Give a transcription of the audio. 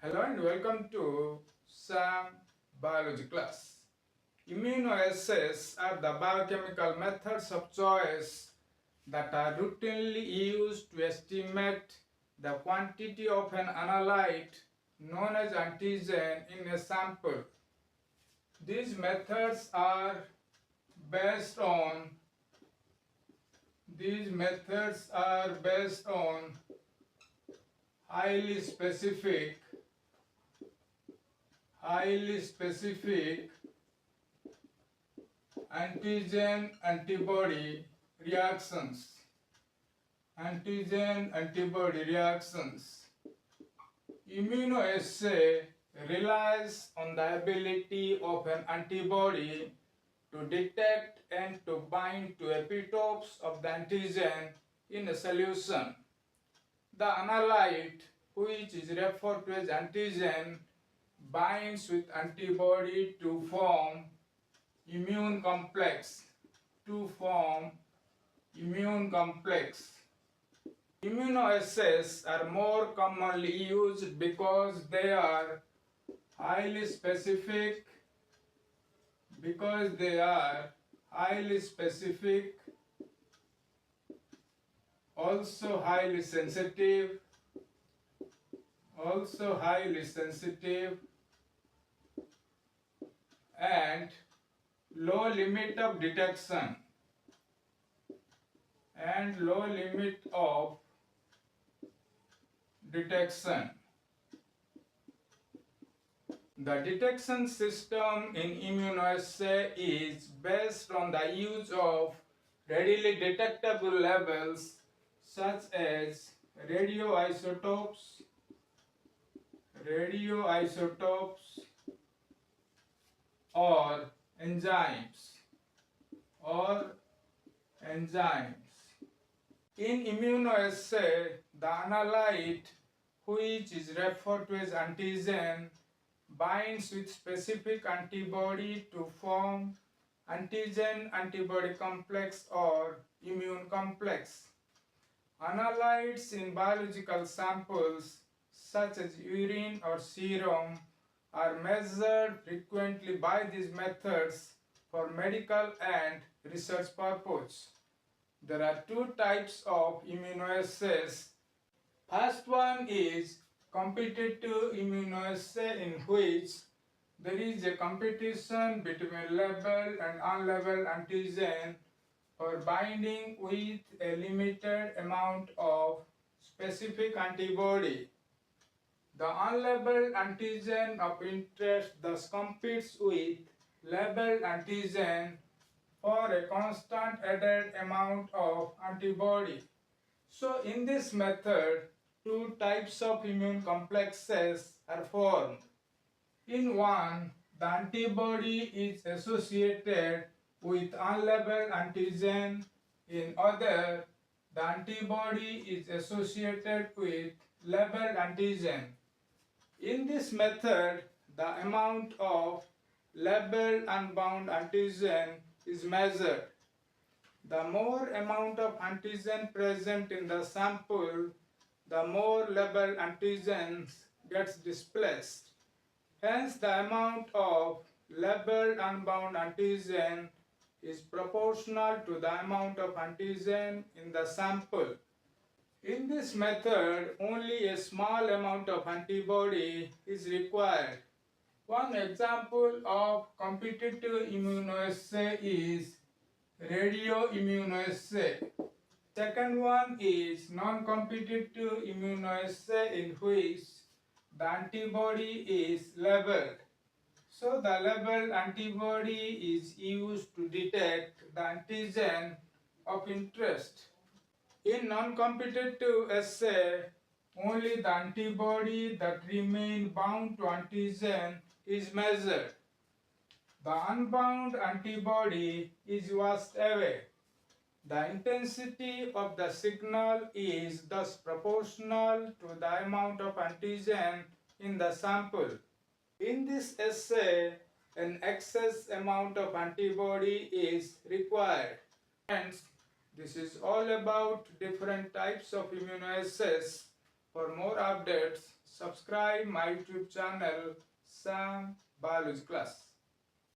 Hello and welcome to SAM Biology class. Immunoassays are the biochemical methods of choice that are routinely used to estimate the quantity of an analyte known as antigen in a sample. These methods are based on highly specific antigen antibody reactions. Immunoassay relies on the ability of an antibody to detect and to bind to epitopes of the antigen in a solution. The analyte, which is referred to as antigen, binds with antibody to form immune complex. Immunoassays are more commonly used because they are highly specific, also highly sensitive, and low limit of detection. The detection system in immunoassay is based on the use of readily detectable labels such as radioisotopes or enzymes. In immunoassay, the analyte, which is referred to as antigen, binds with specific antibody to form antigen-antibody complex or immune complex. Analytes in biological samples such as urine or serum are measured frequently by these methods for medical and research purposes. There are two types of immunoassays. First one is competitive immunoassay, in which there is a competition between labeled and unlabeled antigen for binding with a limited amount of specific antibody. The unlabeled antigen of interest thus competes with labeled antigen for a constant added amount of antibody. So in this method, two types of immune complexes are formed. In one, the antibody is associated with unlabeled antigen. In other, the antibody is associated with labeled antigen. In this method, the amount of labeled unbound antigen is measured. The more amount of antigen present in the sample, the more labeled antigens gets displaced. Hence, the amount of labeled unbound antigen is proportional to the amount of antigen in the sample. In this method, only a small amount of antibody is required. One example of competitive immunoassay is radioimmunoassay. Second one is non-competitive immunoassay, in which the antibody is labeled. So the labeled antibody is used to detect the antigen of interest. In non-competitive assay, only the antibody that remain bound to antigen is measured. The unbound antibody is washed away. The intensity of the signal is thus proportional to the amount of antigen in the sample. In this assay, an excess amount of antibody is required. Hence, this is all about different types of immunoassays. For more updates, subscribe my YouTube channel Sam Biology Class.